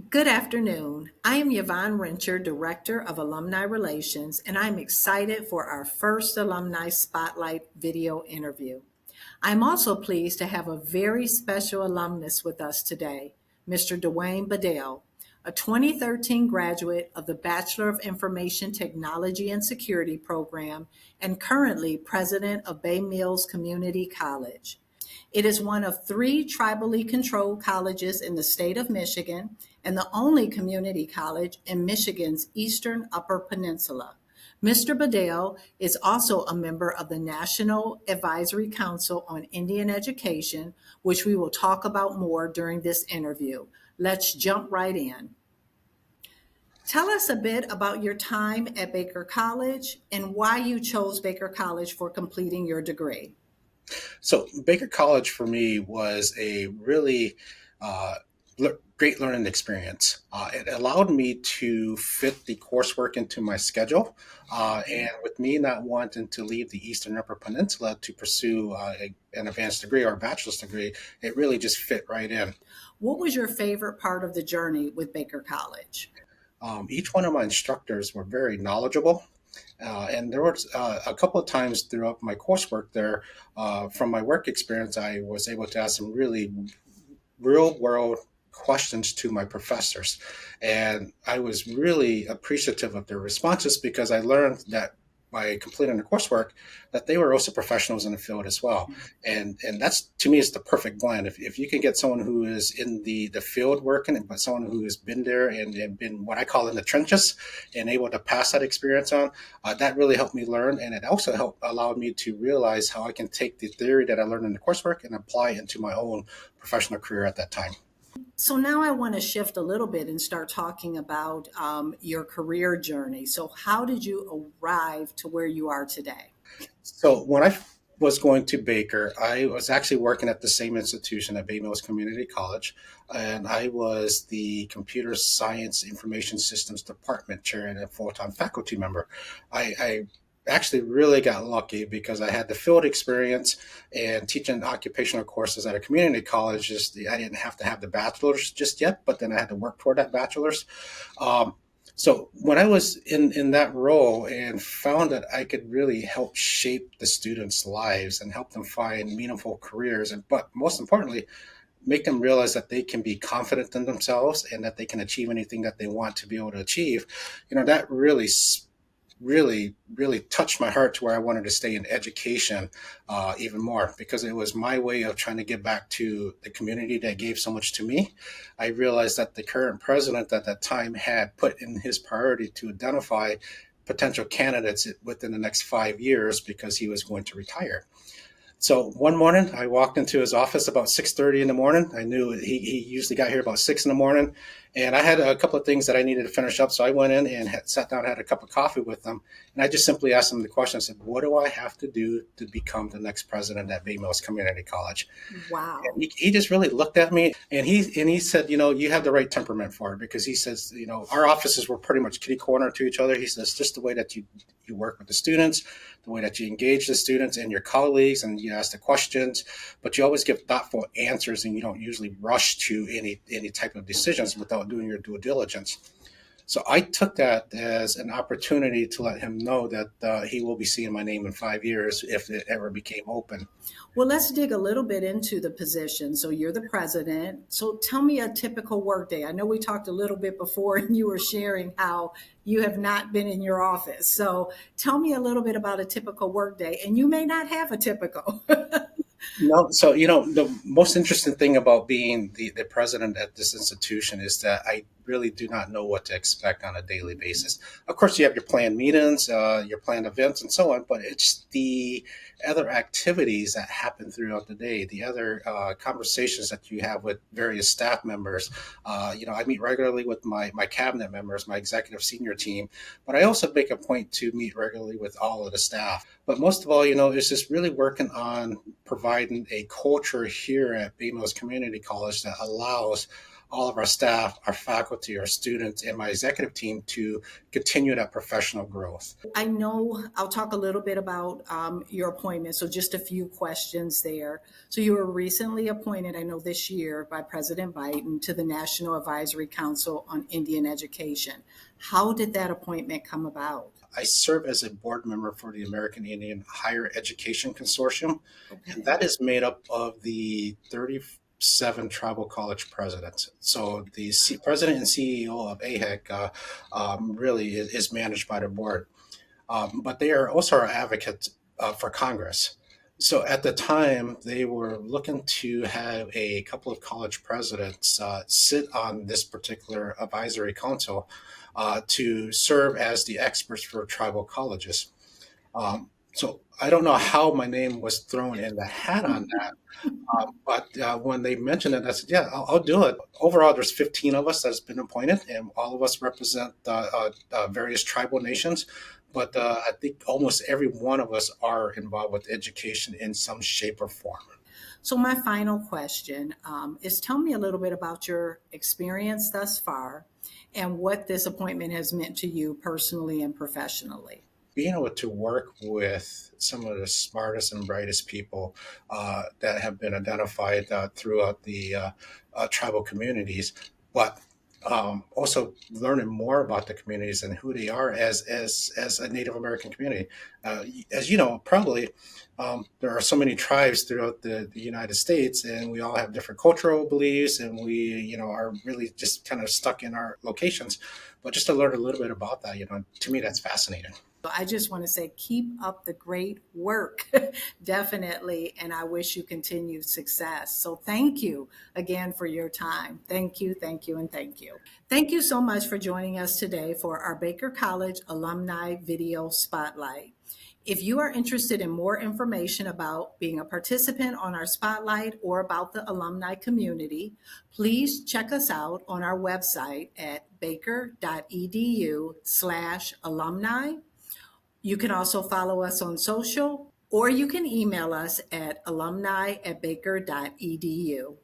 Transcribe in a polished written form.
Good afternoon. I am Yvonne Rencher, Director of Alumni Relations, and I'm excited for our first Alumni Spotlight video interview. I'm also pleased to have a very special alumnus with us today, Mr. Duane Bedell, a 2013 graduate of the Bachelor of Information Technology and Security program and currently president of Bay Mills Community College. It is one of three tribally controlled colleges in the state of Michigan and the only community college in Michigan's eastern Upper Peninsula. Mr. Bedell is also a member of the National Advisory Council on Indian Education, which we will talk about more during this interview. Let's jump right in. Tell us a bit about your time at Baker College and why you chose Baker College for completing your degree. So Baker College for me was a really uh, great learning experience. It allowed me to fit the coursework into my schedule. And with me not wanting to leave the Eastern Upper Peninsula to pursue an advanced degree or a bachelor's degree, it really just fit right in. What was your favorite part of the journey with Baker College? Each one of my instructors were very knowledgeable. And there was a couple of times throughout my coursework there, from my work experience, I was able to ask some really real world questions to my professors. And I was really appreciative of their responses because I learned that by completing the coursework, that they were also professionals in the field as well. And that's, to me, is the perfect blend. If you can get someone who is in the field working, but someone who has been there and been what I call in the trenches and able to pass that experience on, that really helped me learn. And it also allowed me to realize how I can take the theory that I learned in the coursework and apply it into my own professional career at that time. So now I want to shift a little bit and start talking about your career journey. So, how did you arrive to where you are today? So when I was going to Baker, I was actually working at the same institution at Bay Mills Community College, and I was the Computer Science Information Systems Department chair and a full-time faculty member. I actually really got lucky because I had the field experience and teaching occupational courses at a community college. I didn't have to have the bachelor's just yet, but then I had to work toward that bachelor's. Um, so when I was in that role and found that I could really help shape the students' lives and help them find meaningful careers, but most importantly, make them realize that they can be confident in themselves and that they can achieve anything that they want to be able to achieve, that really touched my heart to where I wanted to stay in education even more because it was my way of trying to give back to the community that gave so much to me. I realized that the current president at that time had put in his priority to identify potential candidates within the next 5 years because he was going to retire. So one morning I walked into his office about 6:30 in the morning. I knew he usually got here about 6 in the morning. And I had a couple of things that I needed to finish up. So I went in and sat down, had a cup of coffee with him. And I just simply asked him the question. I said, what do I have to do to become the next president at Bay Mills Community College? Wow. And he just really looked at me and he said, you have the right temperament for it because he says, our offices were pretty much kitty corner to each other. He says, just the way that you work with the students, the way that you engage the students and your colleagues and you ask the questions, but you always give thoughtful answers and you don't usually rush to any type of decisions without doing your due diligence. So I took that as an opportunity to let him know that he will be seeing my name in 5 years if it ever became open. Well, let's dig a little bit into the position. So, you're the president. So, tell me a typical workday. I know we talked a little bit before and you were sharing how you have not been in your office. So, tell me a little bit about a typical workday. And you may not have a typical. No, so the most interesting thing about being the president at this institution is that I really do not know what to expect on a daily basis. Of course, you have your planned meetings, your planned events, and so on, but it's the other activities that happen throughout the day, the other conversations that you have with various staff members. I meet regularly with my cabinet members, my executive senior team, but I also make a point to meet regularly with all of the staff. But most of all, it's just really working on providing a culture here at Bay Mills Community College that allows all of our staff, our faculty, our students, and my executive team to continue that professional growth. I know I'll talk a little bit about your appointment. So, just a few questions there. So, you were recently appointed, I know this year, by President Biden to the National Advisory Council on Indian Education. How did that appointment come about? I serve as a board member for the American Indian Higher Education Consortium, and Okay. that is made up of the 37 tribal college presidents. So the president and CEO of AHEC really is managed by the board. But they are also our advocates for Congress. So at the time, they were looking to have a couple of college presidents sit on this particular advisory council to serve as the experts for tribal colleges. So I don't know how my name was thrown in the hat on that, but when they mentioned it, I said, "Yeah, I'll do it." Overall, there's 15 of us that's been appointed, and all of us represent various tribal nations. But I think almost every one of us are involved with education in some shape or form. So, my final question is tell me a little bit about your experience thus far and what this appointment has meant to you personally and professionally. Being able to work with some of the smartest and brightest people that have been identified throughout the tribal communities, but also learning more about the communities and who they are as a Native American community. As you know, probably there are so many tribes throughout the United States, and we all have different cultural beliefs, and we are really just kind of stuck in our locations. But just to learn a little bit about that, to me, that's fascinating. So I just want to say, keep up the great work, definitely. And I wish you continued success. So thank you again for your time. Thank you, thank you, and thank you. Thank you so much for joining us today for our Baker College Alumni Video Spotlight. If you are interested in more information about being a participant on our spotlight or about the alumni community, please check us out on our website at baker.edu/alumni. You can also follow us on social, or you can email us at alumni@baker.edu.